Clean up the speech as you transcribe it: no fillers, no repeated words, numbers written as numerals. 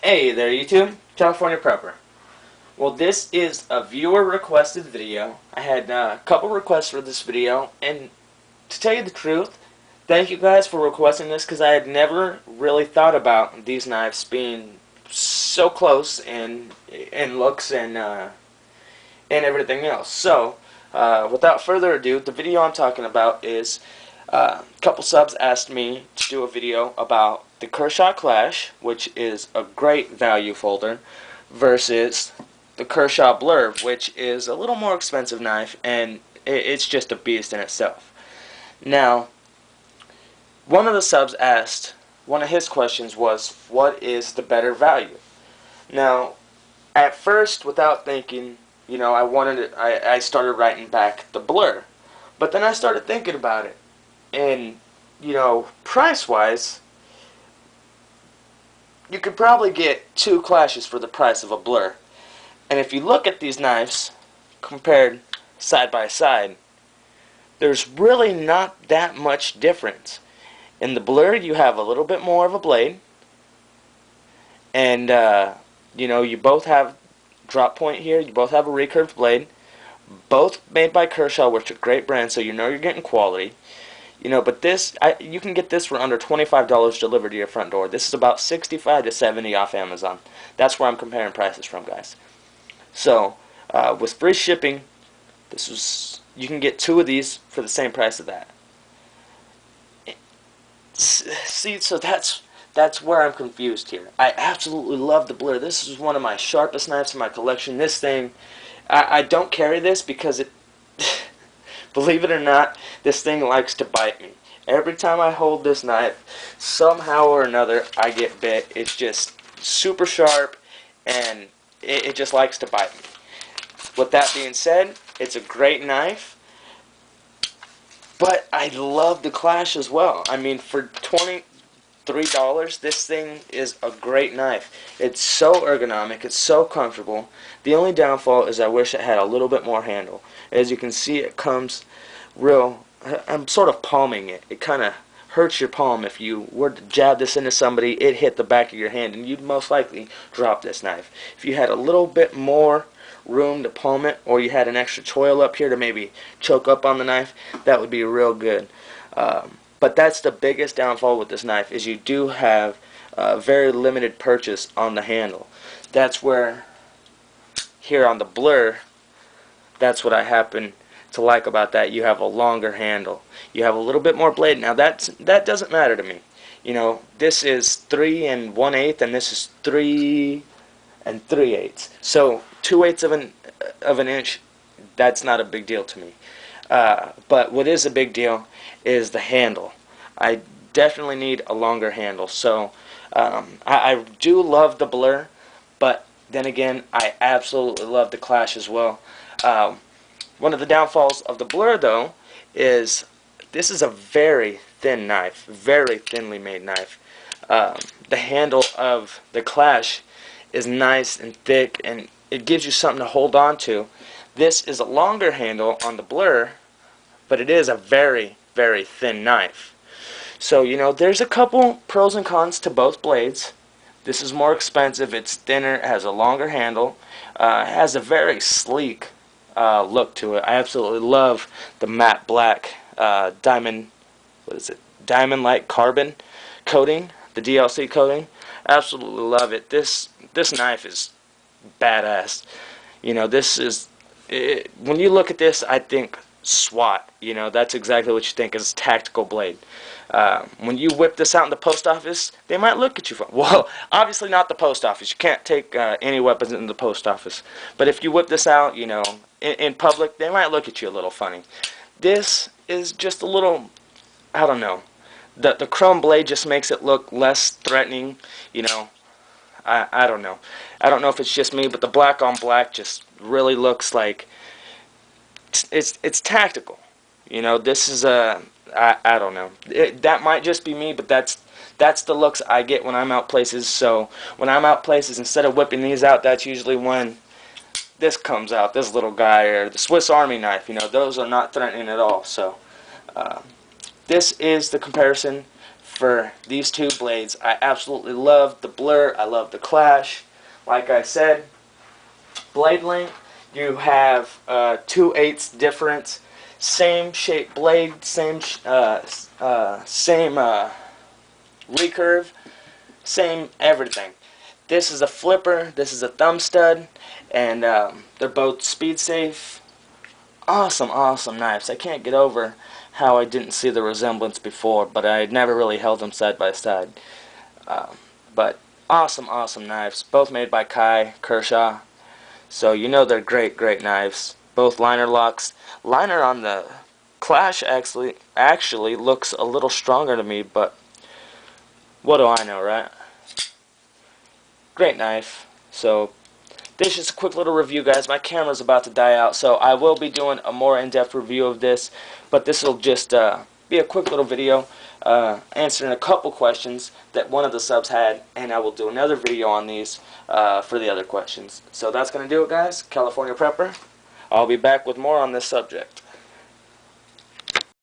Hey there YouTube, California Prepper. Well, this is a viewer requested video. I had a couple requests for this video, and to tell you the truth, thank you guys for requesting this because I had never really thought about these knives being so close in looks and everything else. So, without further ado, the video I'm talking about is a couple subs asked me to do a video about the BlurVSClash, which is a great value folder, versus the Kershaw Blur, which is a little more expensive knife, and it's just a beast in itself. Now, one of the subs asked, one of his questions was, what is the better value? Now, at first, without thinking, I started writing back the Blur. But then I started thinking about it. And, price-wise, you could probably get two clashes for the price of a Blur. And if you look at these knives, compared side by side, there's really not that much difference. In the Blur, you have a little bit more of a blade. And, you both have drop point here. You both have a recurved blade. Both made by Kershaw, which are great brands, so you're getting quality. But this, you can get this for under $25 delivered to your front door. This is about $65 to $70 off Amazon. That's where I'm comparing prices from, guys. So, with free shipping, you can get two of these for the same price of that. See, so that's where I'm confused here. I absolutely love the Blur. This is one of my sharpest knives in my collection. This thing, I don't carry this because it, believe it or not, this thing likes to bite me. Every time I hold this knife, somehow or another, I get bit. It's just super sharp, and it just likes to bite me. With that being said, it's a great knife, but I love the Clash as well. I mean, for $23, this thing is a great knife. It's so ergonomic, it's so comfortable. The only downfall is I wish it had a little bit more handle. As you can see, it comes real, I'm sort of palming it. It kind of hurts your palm. If you were to jab this into somebody, it hit the back of your hand, and you'd most likely drop this knife. If you had a little bit more room to palm it, or you had an extra choil up here to maybe choke up on the knife, that would be real good. But that's the biggest downfall with this knife, is you do have very limited purchase on the handle. That's where, here on the Blur, that's what I happen to like about that. You have a longer handle. You have a little bit more blade. Now that doesn't matter to me. This is 3 1/8, and this is 3 3/8. So 2/8 of an inch, that's not a big deal to me. But what is a big deal is the handle. I definitely need a longer handle. So I do love the Blur, but then again, I absolutely love the Clash as well. One of the downfalls of the Blur, though, is this is a very thin knife, very thinly made knife. The handle of the Clash is nice and thick, and it gives you something to hold on to. This is a longer handle on the Blur, but it is a very, very thin knife. So, there's a couple pros and cons to both blades. This is more expensive, it's thinner, it has a longer handle, it has a very sleek look to it. I absolutely love the matte black diamond like carbon coating, the DLC coating. Absolutely love it. This knife is badass. This is when you look at this, I think SWAT. That's exactly what you think, is tactical blade. When you whip this out in the post office, they might look at you funny. Well, obviously not the post office. You can't take any weapons in the post office. But if you whip this out, in public, they might look at you a little funny. This is just a little, I don't know. The chrome blade just makes it look less threatening. I don't know. I don't know if it's just me, but the black on black just really looks like it's tactical. This is I don't know. That might just be me, but that's the looks I get when I'm out places. So when I'm out places, instead of whipping these out, that's usually when this comes out, this little guy, or the Swiss Army knife. Those are not threatening at all. So this is the comparison for these two blades. I absolutely love the Blur. I love the Clash. Like I said, blade length, you have 2/8 difference. Same shape blade, same recurve, same everything. This is a flipper, this is a thumb stud, and they're both speed safe. Awesome, awesome knives. I can't get over how I didn't see the resemblance before, but I had never really held them side by side. But awesome, awesome knives. Both made by Kai Kershaw. So you know they're great, great knives. Both liner locks. Liner on the Clash actually looks a little stronger to me, but what do I know, right? Great knife. So this is just a quick little review, guys. My camera's about to die out, so I will be doing a more in-depth review of this, but this will just be a quick little video answering a couple questions that one of the subs had, and I will do another video on these for the other questions. So that's going to do it, guys. California Prepper. I'll be back with more on this subject.